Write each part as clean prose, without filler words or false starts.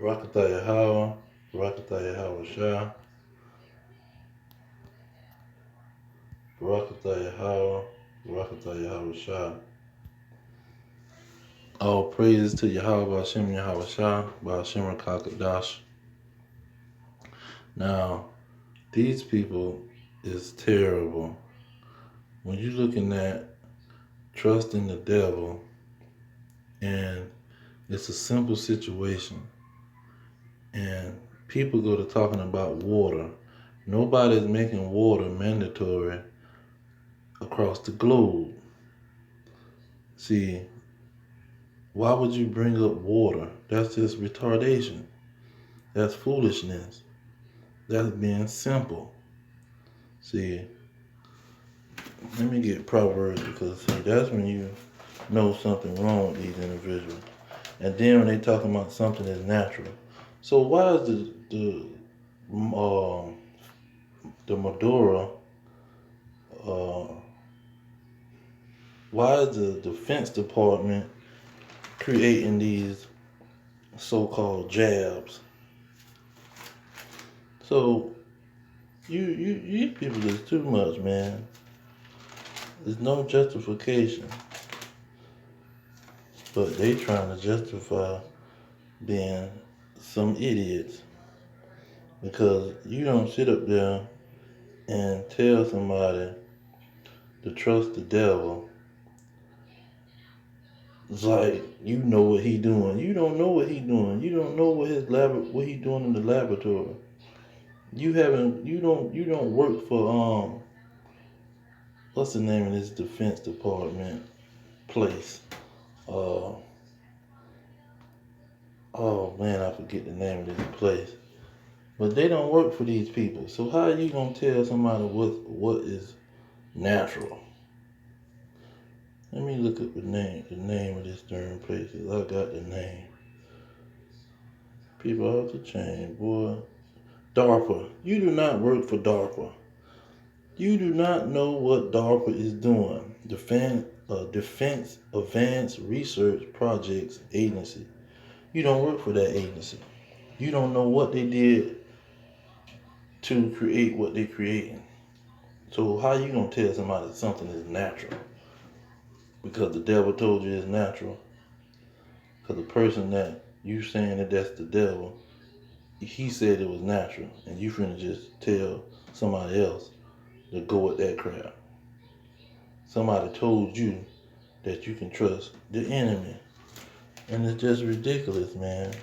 Barakatah Yahweh, Barakatah Yahweh Shah, Barakatah Yahweh, Barakatah Yahweh Shah. All praises to Yahweh Hashem Yahweh Shah, Hashem Rakakadash. Now, these people is terrible. When you're looking at trusting the devil, and it's a simple situation, and people go to talking about water. Nobody's making water mandatory across the globe. See, why would you bring up water? That's just retardation. That's foolishness. That's being simple. See, let me get Proverbs, because see, that's when you know something wrong with these individuals. And then when they talking about something that's natural. So why is the Madura, uh, why is the Defense Department creating these so-called jabs? So you people is too much, man. There's no justification, but they trying to justify being some idiots, because you don't sit up there and tell somebody to trust the devil. It's like you know what he doing. You don't know what he doing. You don't know what he doing in the laboratory. You don't work for what's the name of this Defense Department place? Uh oh man, I forget the name of this place. But they don't work for these people. So how are you gonna tell somebody what is natural? Let me look up the name of this darn place. I got the name. People off the chain, boy. DARPA. You do not work for DARPA. You do not know what DARPA is doing. Defense Advanced Research Projects Agency. You don't work for that agency. You don't know what they did to create what they creating. So how you gonna tell somebody something is natural? Because the devil told you it's natural. Because the person that you saying that that's the devil, he said it was natural, and you finna just tell somebody else to go with that crap. Somebody told you that you can trust the enemy, and it's just ridiculous, man.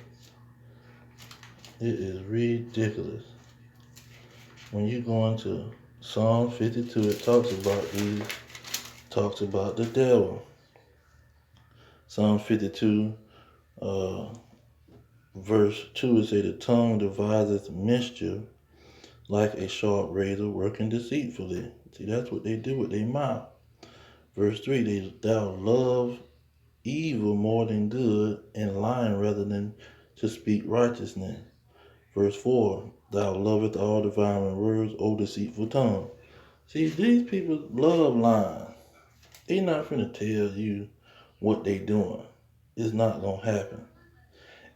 It is ridiculous. When you go into Psalm 52, it talks about the devil. Psalm 52, verse 2, it say, the tongue deviseth mischief like a sharp razor working deceitfully. See, that's what they do with their mouth. Verse 3, thou love evil more than good, and lying rather than to speak righteousness. Verse 4, thou lovest all devouring words, O deceitful tongue. See, these people love lying. They not finna tell you what they doing. It's not gonna happen.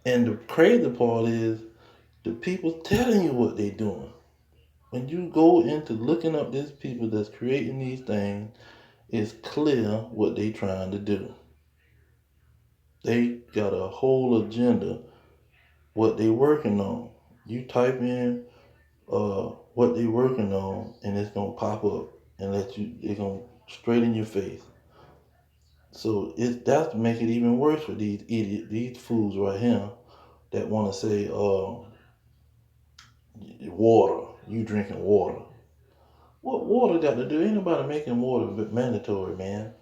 And the crazy part is the people telling you what they doing. When you go into looking up these people that's creating these things, it's clear what they trying to do. They got a whole agenda, what they working on. You type in what they working on, and it's gonna pop up and it's gonna straight in your face. So that's to make it even worse for these idiots, these fools right here that want to say, water, you drinking water. What water got to do? Ain't nobody making water mandatory, man.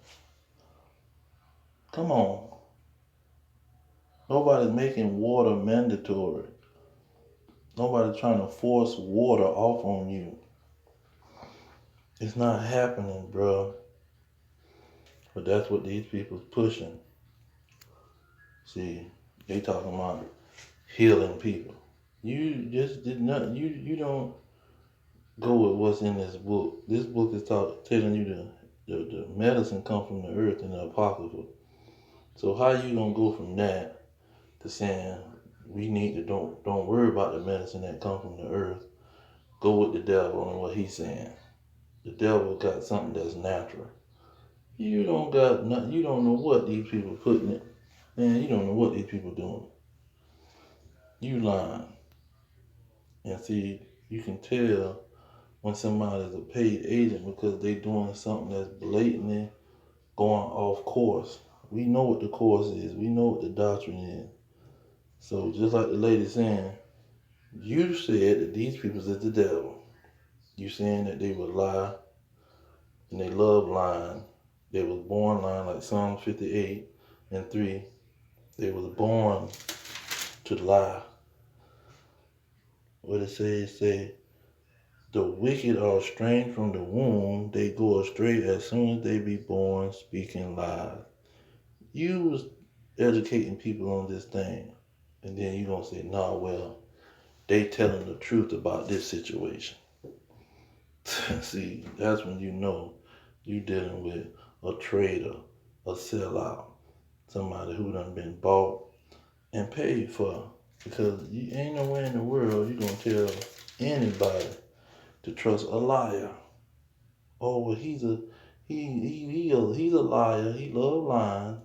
Come on. Nobody's making water mandatory. Nobody's trying to force water off on you. It's not happening, bro. But that's what these people's pushing. See, they talking about healing people. You just did not. You don't go with what's in this book. This book is telling you the medicine come from the earth and the apocrypha. So how you gonna go from that to saying we need to don't worry about the medicine that comes from the earth. Go with the devil and what he's saying. The devil got something that's natural. You don't got nothing. You don't know what these people putting it. Man, you don't know what these people doing. You lying. And see, you can tell when somebody's a paid agent because they doing something that's blatantly going off course. We know what the course is. We know what the doctrine is. So just like the lady saying, you said that these people is the devil. You saying that they would lie and they love lying. They was born lying, like Psalm 58:3. They was born to lie. What it say, the wicked are estranged from the womb. They go astray as soon as they be born, speaking lies. You was educating people on this thing. And then you gonna say, nah, well, they telling the truth about this situation. See, that's when you know you dealing with a trader, a sellout, somebody who done been bought and paid for. Because you ain't nowhere in the world you gonna tell anybody to trust a liar. Oh, well, he's a liar. He love lying.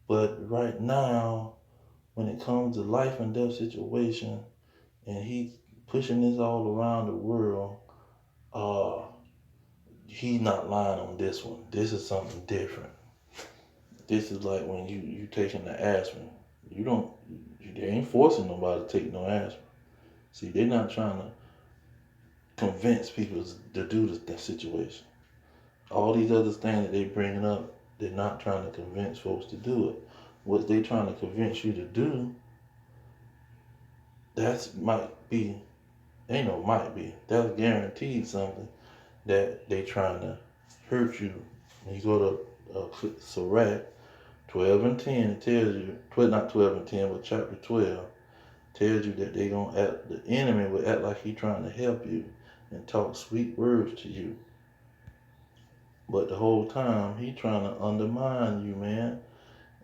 But right now, when it comes to life and death situation, and he's pushing this all around the world, he's not lying on this one. This is something different. This is like when you taking the aspirin. They ain't forcing nobody to take no aspirin. See, they're not trying to convince people to do the situation. All these other things that they bringing up, they're not trying to convince folks to do it. What they trying to convince you to do, that's might be, ain't no might be, that's guaranteed something that they trying to hurt you. When you go to Sirach 12:10, it tells you, not 12:10, but chapter 12, tells you that they gonna act, the enemy will act like he trying to help you and talk sweet words to you. But the whole time, he trying to undermine you, man,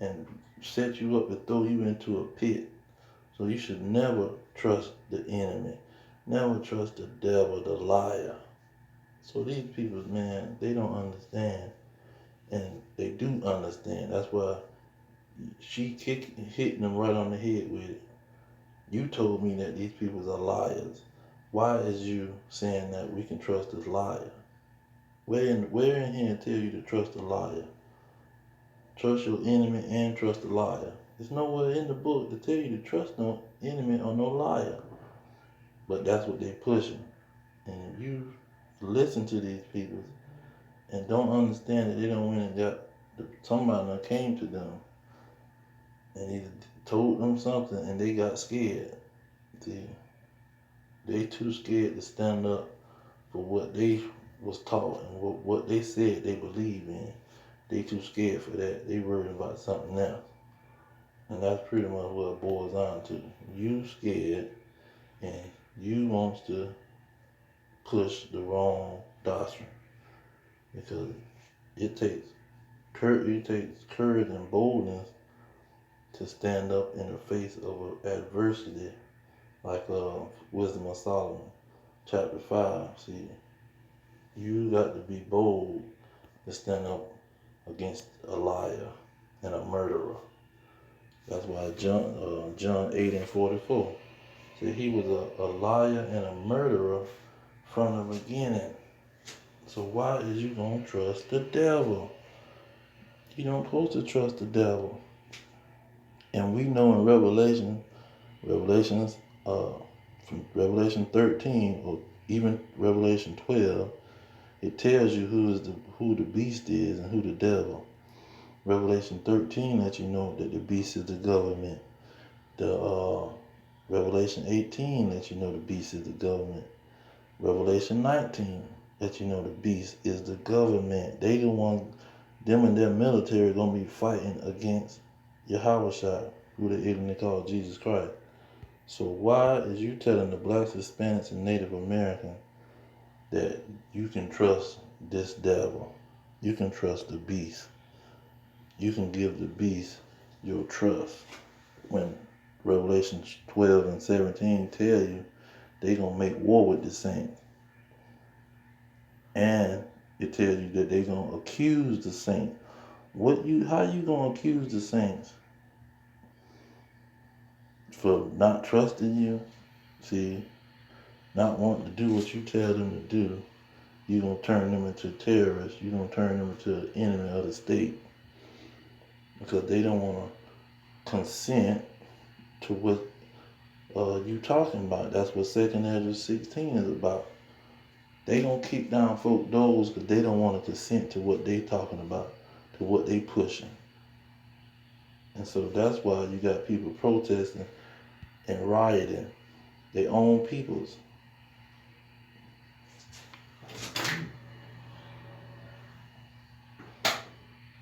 and set you up to throw you into a pit. So you should never trust the enemy. Never trust the devil, the liar. So these people, man, they don't understand. And they do understand. That's why she hitting them right on the head with it. You told me that these people are liars. Why is you saying that we can trust this liar? Where in here tell you to trust a liar? Trust your enemy and trust the liar. There's nowhere in the book to tell you to trust no enemy or no liar. But that's what they pushing. And you listen to these people and don't understand that they don't win and got somebody that came to them and he told them something and they got scared. See, they too scared to stand up for what they was taught and what they said they believe in. They too scared for that. They worried about something else. And that's pretty much what it boils down to. You scared and you wants to push the wrong doctrine. Because it takes courage and boldness to stand up in the face of adversity, like Wisdom of Solomon, chapter 5. See, you got to be bold to stand up against a liar and a murderer. That's why John 8:44 said he was a liar and a murderer from the beginning. So why is you gonna trust the devil? You don't supposed to trust the devil. And we know in Revelations, from Revelation 13 or even Revelation 12, it tells you who the beast is and who the devil. Revelation 13 lets you know that the beast is the government. The Revelation 18 lets you know the beast is the government. Revelation 19 lets you know the beast is the government. They the ones, them and their military gonna be fighting against Yahushua, who they ignorantly call Jesus Christ. So why is you telling the blacks, Hispanics, and Native Americans that you can trust this devil? You can trust the beast. You can give the beast your trust when Revelation 12 and 17 tell you they gonna make war with the saints. And it tells you that they gonna accuse the saints. How you gonna accuse the saints? For not trusting you? See, not wanting to do what you tell them to do. You're going to turn them into terrorists. You're going to turn them into an enemy of the state. Because they don't want to consent to what you talking about. That's what 2nd Ezra 16 is about. They going to kick down folk doors because they don't want to consent to what they talking about, to what they pushing. And so that's why you got people protesting and rioting, their own peoples.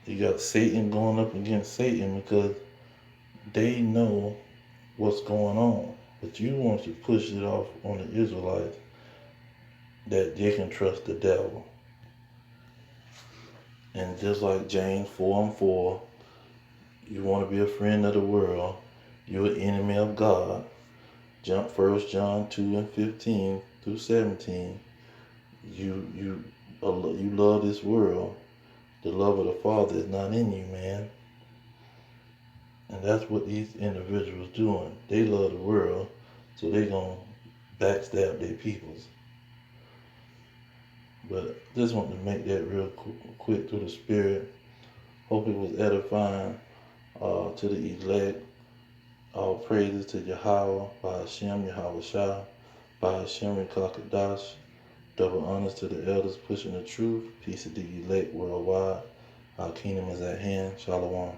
You got Satan going up against Satan because they know what's going on. But you want to push it off on the Israelites that they can trust the devil. And just like James 4 and 4, you want to be a friend of the world, you're an enemy of God. 1 John 2 and 15 through 17, you love this world. The love of the Father is not in you, man. And that's what these individuals doing. They love the world, so they gonna backstab their peoples. But just want to make that real quick through the Spirit. Hope it was edifying to the elect. All praises to Yahweh, by Hashem, Yahweh Shah, by Hashem, Kakadash. Double honors to the elders pushing the truth. Peace to the elect worldwide. Our kingdom is at hand. Shalom.